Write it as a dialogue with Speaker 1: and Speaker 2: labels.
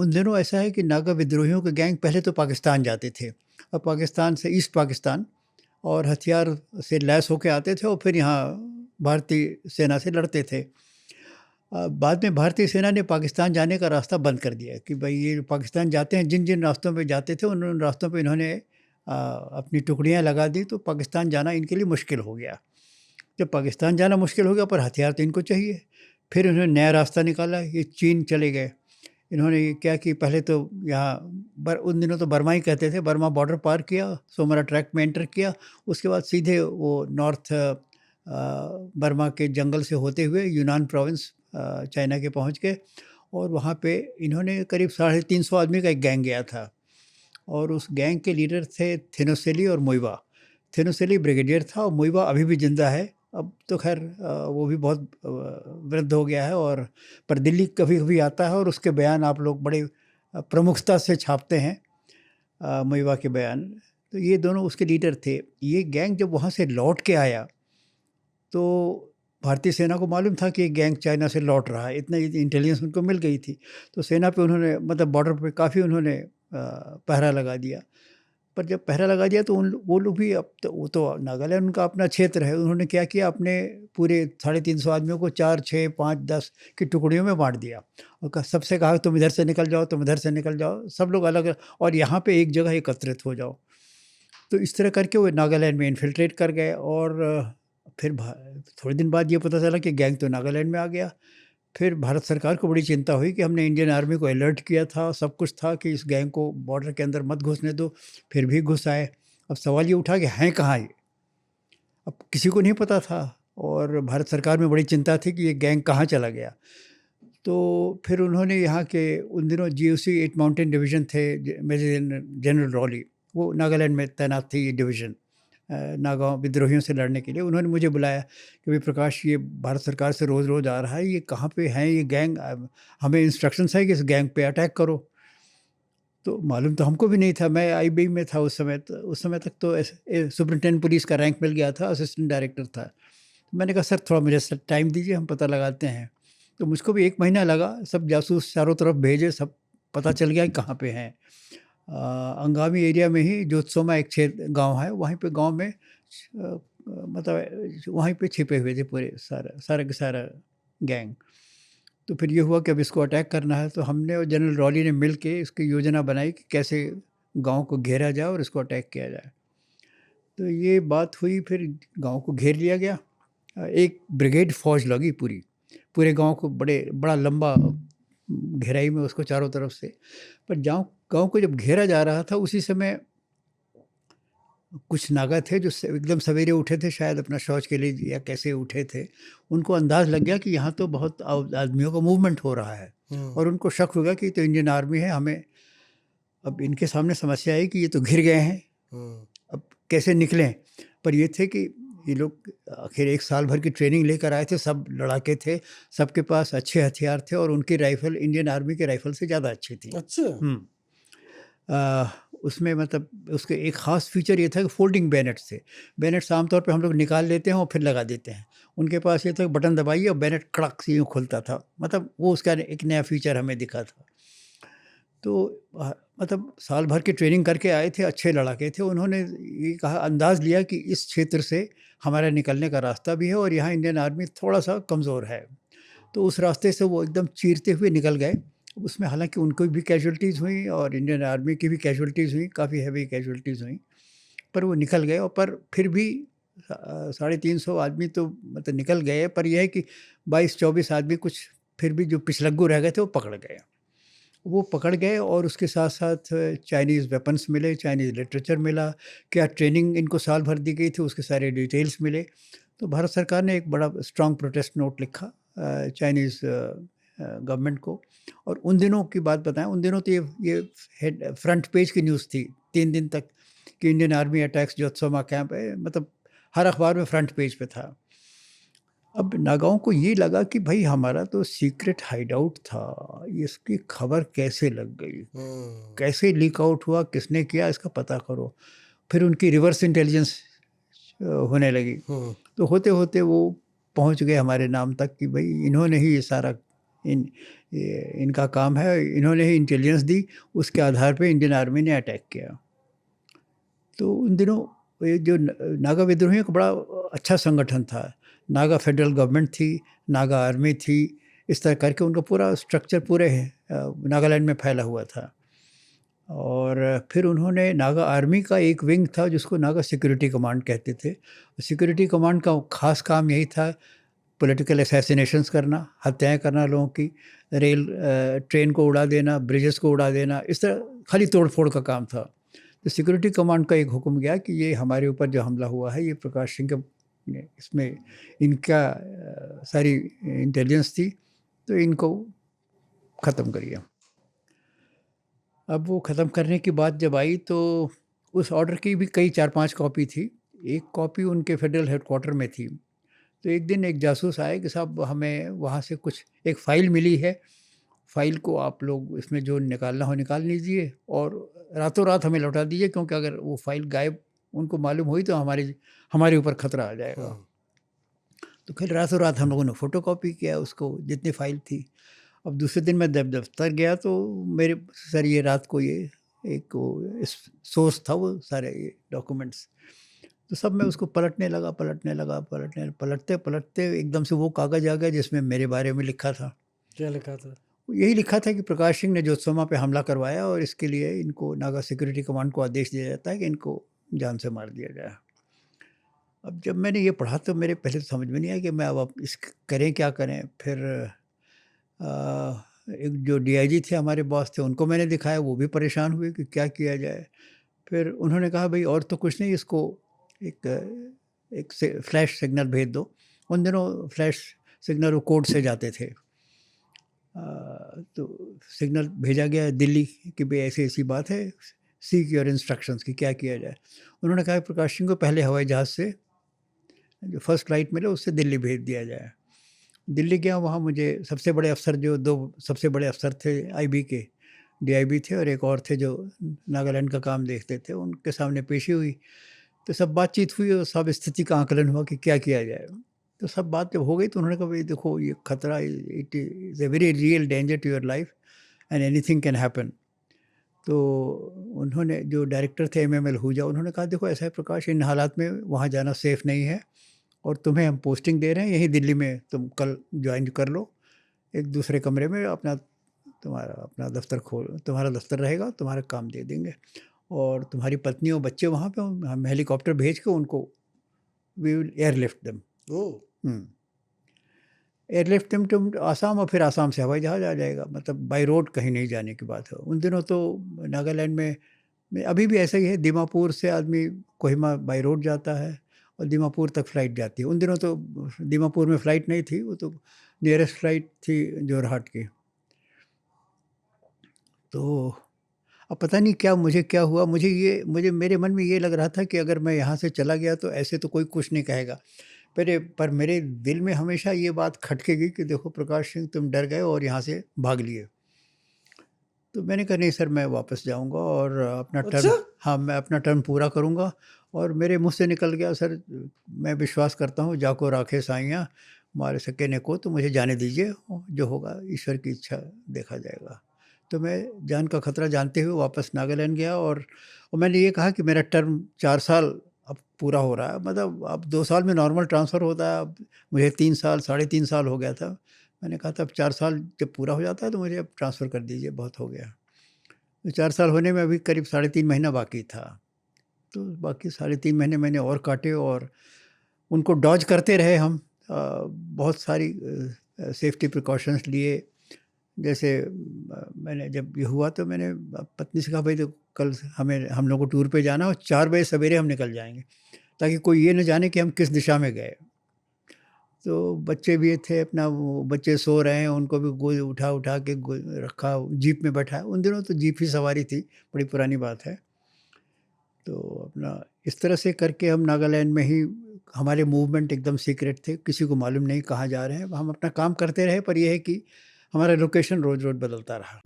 Speaker 1: उन दिनों ऐसा है कि नागा विद्रोहियों के गैंग पहले तो पाकिस्तान जाते थे और पाकिस्तान से ईस्ट पाकिस्तान और हथियार से लैस होके आते थे और फिर यहाँ भारतीय सेना से लड़ते थे। बाद में भारतीय सेना ने पाकिस्तान जाने का रास्ता बंद कर दिया कि भाई ये पाकिस्तान जाते हैं, जिन जिन रास्तों पे जाते थे उन रास्तों पे इन्होंने अपनी टुकड़ियाँ लगा दी, तो पाकिस्तान जाना इनके लिए मुश्किल हो गया। जब पाकिस्तान जाना मुश्किल हो गया पर हथियार तो इनको चाहिए, फिर उन्होंने नया रास्ता निकाला, ये चीन चले गए। इन्होंने क्या कि पहले तो यहाँ उन दिनों तो बर्मा ही कहते थे, बर्मा बॉर्डर पार किया, सोमरा ट्रैक में एंटर किया, उसके बाद सीधे वो नॉर्थ बर्मा के जंगल से होते हुए यूनान प्रोविंस चाइना के पहुँच गए और वहाँ पे इन्होंने करीब 350 आदमी का एक गैंग गया था और उस गैंग के लीडर थे थिनोसेली और मोइवा। थिनोसेली ब्रिगेडियर था और मोइवा अभी भी जिंदा है। अब तो खैर वो भी बहुत वृद्ध हो गया है और पर दिल्ली कभी-कभी आता है और उसके बयान आप लोग बड़े प्रमुखता से छापते हैं, मोइवा के बयान। तो ये दोनों उसके लीडर थे। ये गैंग जब वहाँ से लौट के आया तो भारतीय सेना को मालूम था कि ये गैंग चाइना से लौट रहा है, इतना इंटेलिजेंस उनको मिल गई थी। तो सेना पे उन्होंने मतलब बॉर्डर पे काफ़ी उन्होंने पहरा लगा दिया। पर जब पहरा लगा दिया तो वो लोग भी, अब तो वो तो नागालैंड उनका अपना क्षेत्र है, उन्होंने क्या किया, अपने पूरे 350 आदमियों को 4, 6, 5, 10 की टुकड़ियों में बाँट दिया और सबसे कहा तुम इधर से निकल जाओ, तुम इधर से निकल जाओ, सब लोग अलग और यहाँ पे एक जगह एकत्रित हो जाओ। तो इस तरह करके वो नागालैंड में इन्फिल्ट्रेट कर गए और फिर थोड़े दिन बाद ये पता चला कि गैंग तो नागालैंड में आ गया। फिर भारत सरकार को बड़ी चिंता हुई कि हमने इंडियन आर्मी को अलर्ट किया था, सब कुछ था कि इस गैंग को बॉर्डर के अंदर मत घुसने दो, फिर भी घुस आए। अब सवाल ये उठा कि हैं कहाँ ये? अब किसी को नहीं पता था और भारत सरकार में बड़ी चिंता थी कि ये गैंग कहाँ चला गया। तो फिर उन्होंने यहाँ के उन दिनों जीओसी 8 माउंटेन डिवीज़न थे, मेजर जनरल रॉली, वो नागालैंड में तैनात थी ये डिवीज़न नागाओं विद्रोहियों से लड़ने के लिए। उन्होंने मुझे बुलाया कि भाई प्रकाश, ये भारत सरकार से रोज़-रोज़ आ रहा है, ये कहाँ पे हैं ये गैंग, हमें इंस्ट्रक्शंस है कि इस गैंग पे अटैक करो। तो मालूम तो हमको भी नहीं था, मैं आईबी में था उस समय, तो उस समय तक तो सुपरिटेंडेंट पुलिस का रैंक मिल गया था, असिस्टेंट डायरेक्टर था। तो मैंने कहा सर थोड़ा मुझे टाइम दीजिए, हम पता लगाते हैं। तो मुझको भी 1 महीना लगा, सब जासूस चारों तरफ भेजे, सब पता चल गया कि कहाँ पे हैं। अंगामी एरिया में ही जोतसोमा एक गाँव है, वहीं पे गाँव में मतलब वहीं पे छिपे हुए थे पूरे सारा के सारा गैंग। तो फिर ये हुआ कि अब इसको अटैक करना है, तो हमने और जनरल रॉली ने मिल के इसकी योजना बनाई कि कैसे गाँव को घेरा जाए और इसको अटैक किया जाए। तो ये बात हुई, फिर गाँव को घेर लिया गया। एक ब्रिगेड फ़ौज लगी पूरे गाँव को बड़ा लंबा घेराई में उसको चारों तरफ से। पर गाँव को जब घेरा जा रहा था उसी समय कुछ नागा थे जो एकदम सवेरे उठे थे, शायद अपना शौच के लिए या कैसे उठे थे। उनको अंदाज़ लग गया कि यहाँ तो बहुत आदमियों का मूवमेंट हो रहा है और उनको शक हो गया कि तो इंडियन आर्मी है, हमें अब इनके सामने समस्या आई कि ये तो घिर गए हैं, अब कैसे निकलें। पर ये थे कि ये लोग आखिर 1 साल भर की ट्रेनिंग लेकर आए थे, सब लड़ाके थे, सबके पास अच्छे हथियार थे और उनकी राइफ़ल इंडियन आर्मी की राइफ़ल से ज़्यादा अच्छी थी। अच्छा। उसमें मतलब उसके एक ख़ास फ़ीचर ये था कि फ़ोल्डिंग बैनेट्स थे। बैनेट्स आमतौर पे हम लोग निकाल लेते हैं और फिर लगा देते हैं। उनके पास ये था कि बटन दबाइए और बैनेट कड़क से यूँ खुलता था। मतलब वो उसका एक नया फ़ीचर हमें दिखा था। तो मतलब साल भर की ट्रेनिंग करके आए थे, अच्छे लड़ाके थे। उन्होंने ये कहा, अंदाज़ लिया कि इस क्षेत्र से हमारा निकलने का रास्ता भी है और यहाँ इंडियन आर्मी थोड़ा-सा कमज़ोर है। तो उस रास्ते से वो एकदम चीरते हुए निकल गए। उसमें हालाँकि उनको भी कैजुअल्टीज़ हुई और इंडियन आर्मी की भी कैजुअल्टीज़ हुई, काफ़ी हेवी कैजुअल्टीज़ हुई। पर वो निकल गए और पर फिर भी 350 आदमी तो मतलब निकल गए, पर ये है कि 22-24 आदमी कुछ फिर भी जो पिछलग्गू रह गए थे वो पकड़ गए। वो पकड़ गए और उसके साथ-साथ चाइनीज़ वेपन्स मिले, चाइनीज़ लिटरेचर मिला, क्या ट्रेनिंग इनको साल भर दी गई थी उसके सारे डिटेल्स मिले। तो भारत सरकार ने एक बड़ा स्ट्रॉन्ग प्रोटेस्ट नोट लिखा चाइनीज़ गवर्नमेंट को। और उन दिनों की बात बताएँ, उन दिनों तो ये फ्रंट पेज की न्यूज़ थी 3 दिन तक कि इंडियन आर्मी अटैक्स जोत्सोमा कैंप है, मतलब हर अखबार में फ्रंट पेज पे था। अब नागाओं को ये लगा कि भाई हमारा तो सीक्रेट हाइडआउट था, इसकी खबर कैसे लग गई? कैसे लीक आउट हुआ, किसने किया, इसका पता करो। फिर उनकी रिवर्स इंटेलिजेंस होने लगी। तो होते-होते वो पहुँच गए हमारे नाम तक कि भाई इन्होंने ही ये सारा इनका काम है, इन्होंने ही इंटेलिजेंस दी, उसके आधार पे इंडियन आर्मी ने अटैक किया। तो उन दिनों ये जो नागा विद्रोहियों का बड़ा अच्छा संगठन था। नागा फेडरल गवर्नमेंट थी, नागा आर्मी थी, इस तरह करके उनका पूरा स्ट्रक्चर पूरे नागालैंड में फैला हुआ था। और फिर उन्होंने नागा आर्मी का एक विंग था जिसको नागा सिक्योरिटी कमांड कहते थे। सिक्योरिटी कमांड का खास काम यही था पॉलिटिकल असैसिनेशंस करना, हत्याएं करना लोगों की, ट्रेन को उड़ा देना, ब्रिजेस को उड़ा देना, इस तरह खाली तोड़ फोड़ का काम था। तो सिक्योरिटी कमांड का एक हुक्म गया कि ये हमारे ऊपर जो हमला हुआ है ये प्रकाश सिंह के इसमें इनका सारी इंटेलिजेंस थी, तो इनको ख़त्म करिए। अब वो ख़त्म करने की बात जब आई तो उस ऑर्डर की भी कई 4-5 कॉपी थी। एक कॉपी उनके फेडरल हेडक्वार्टर में थी। तो एक दिन एक जासूस आए कि साहब हमें वहाँ से कुछ एक फ़ाइल मिली है, फ़ाइल को आप लोग इसमें जो निकालना हो निकाल लीजिए और रातों रात हमें लौटा दीजिए, क्योंकि अगर वो फ़ाइल गायब उनको मालूम हुई तो हमारे ऊपर ख़तरा आ जाएगा। तो फिर रातों रात हम लोगों ने फ़ोटोकॉपी किया उसको, जितनी फ़ाइल थी। अब दूसरे दिन मैं जब दफ्तर गया तो मेरे सर ये रात को ये एक सोर्स था वो सारे ये डॉक्यूमेंट्स, तो सब मैं उसको पलटते पलटते एकदम से वो कागज़ आ गया जिसमें मेरे बारे में लिखा था।
Speaker 2: क्या लिखा था?
Speaker 1: यही लिखा था कि प्रकाश सिंह ने जोतसोमा पे हमला करवाया और इसके लिए इनको नागा सिक्योरिटी कमांड को आदेश दिया जाता है कि इनको जान से मार दिया जाए। अब जब मैंने ये पढ़ा तो मेरे पहले तो समझ में नहीं आया कि मैं अब इस करें क्या करें। फिर एक जो डीआईजी थे हमारे बॉस थे उनको मैंने दिखाया, वो भी परेशान हुए कि क्या किया जाए। फिर उन्होंने कहा भाई और तो कुछ नहीं, इसको एक फ्लैश सिग्नल भेज दो। उन दिनों फ्लैश सिग्नल वो कोड से जाते थे। तो सिग्नल भेजा गया दिल्ली कि भाई ऐसी ऐसी बात है, सीक योर इंस्ट्रक्शंस कि क्या किया जाए। उन्होंने कहा प्रकाश सिंह को पहले हवाई जहाज़ से जो फर्स्ट फ्लाइट मिले उससे दिल्ली भेज दिया जाए। दिल्ली गया, वहाँ मुझे सबसे बड़े अफ़सर जो 2 सबसे बड़े अफ़सर थे आईबी के, डीआईबी थे और एक और थे जो नागालैंड का काम देखते थे, उनके सामने पेशी हुई। तो सब बातचीत हुई और सब स्थिति का आकलन हुआ कि क्या किया जाए। तो सब बात जब हो गई तो उन्होंने कहा भाई देखो ये खतरा, it is a very real danger to your life and anything can happen. तो उन्होंने जो डायरेक्टर थे एमएमएल आहूजा, उन्होंने कहा देखो ऐसा है प्रकाश, इन हालात में वहाँ जाना सेफ़ नहीं है और तुम्हें हम पोस्टिंग दे रहे हैं यहीं दिल्ली में, तुम कल ज्वाइन कर लो, एक दूसरे कमरे में तुम्हारा दफ्तर रहेगा, तुम्हारा काम दे देंगे और तुम्हारी पत्नी और बच्चे वहाँ पे हम हेलीकॉप्टर भेज के उनको we will airlift them. Airlift them to Assam और फिर आसाम से हवाई जहाज़ आ जाएगा, मतलब बाई रोड कहीं नहीं जाने की बात है। उन दिनों तो नागालैंड में अभी भी ऐसा ही है, दीमापुर से आदमी कोहिमा बाई रोड जाता है और दीमापुर तक फ़्लाइट जाती है। उन दिनों तो दीमापुर में फ़्लाइट नहीं थी, वो तो नियरेस्ट फ़्लाइट थी जोरहाट की। तो अब पता नहीं क्या हुआ, मुझे मेरे मन में ये लग रहा था कि अगर मैं यहाँ से चला गया तो ऐसे तो कोई कुछ नहीं कहेगा। पर मेरे दिल में हमेशा ये बात खटकेगी कि देखो प्रकाश सिंह तुम डर गए और यहाँ से भाग लिए। तो मैंने कहा नहीं सर, मैं वापस जाऊँगा और अपना टर्म
Speaker 2: अच्छा?
Speaker 1: हाँ, मैं अपना टर्म पूरा करूँगा। और मेरे मुँह से निकल गया, सर मैं विश्वास करता हूँ जाको राखे साइयाँ मारे सके ने को, तो मुझे जाने दीजिए, जो होगा ईश्वर की इच्छा देखा जाएगा। तो मैं जान का खतरा जानते हुए वापस नागालैंड गया और मैंने ये कहा कि मेरा टर्म 4 साल अब पूरा हो रहा है, मतलब अब 2 साल में नॉर्मल ट्रांसफ़र होता है, अब मुझे 3 साल, साढ़े 3 साल हो गया था। मैंने कहा था अब 4 साल जब पूरा हो जाता है तो मुझे अब ट्रांसफ़र कर दीजिए, बहुत हो गया। तो 4 साल होने में अभी करीब साढ़े 3 महीना बाकी था। तो बाकी साढ़े 3 महीने मैंने और काटे और उनको डॉज करते रहे हम। बहुत सारी सेफ्टी प्रिकॉशंस लिए। जैसे मैंने जब ये हुआ तो मैंने पत्नी से कहा भाई देखो कल हम लोग को टूर पे जाना और 4 बजे सवेरे हम निकल जाएँगे, ताकि कोई ये न जाने कि हम किस दिशा में गए। तो बच्चे भी थे, अपना वो बच्चे सो रहे हैं, उनको भी गोद उठा के रखा, जीप में बैठाया। उन दिनों तो जीप ही सवारी थी, बड़ी पुरानी बात है। तो अपना इस तरह से करके हम नागालैंड में ही, हमारे मूवमेंट एकदम सीक्रेट थे, किसी को मालूम नहीं कहाँ जा रहे हैं। हम अपना काम करते रहे, पर यह है कि हमारा लोकेशन रोज़-रोज़ बदलता रहा।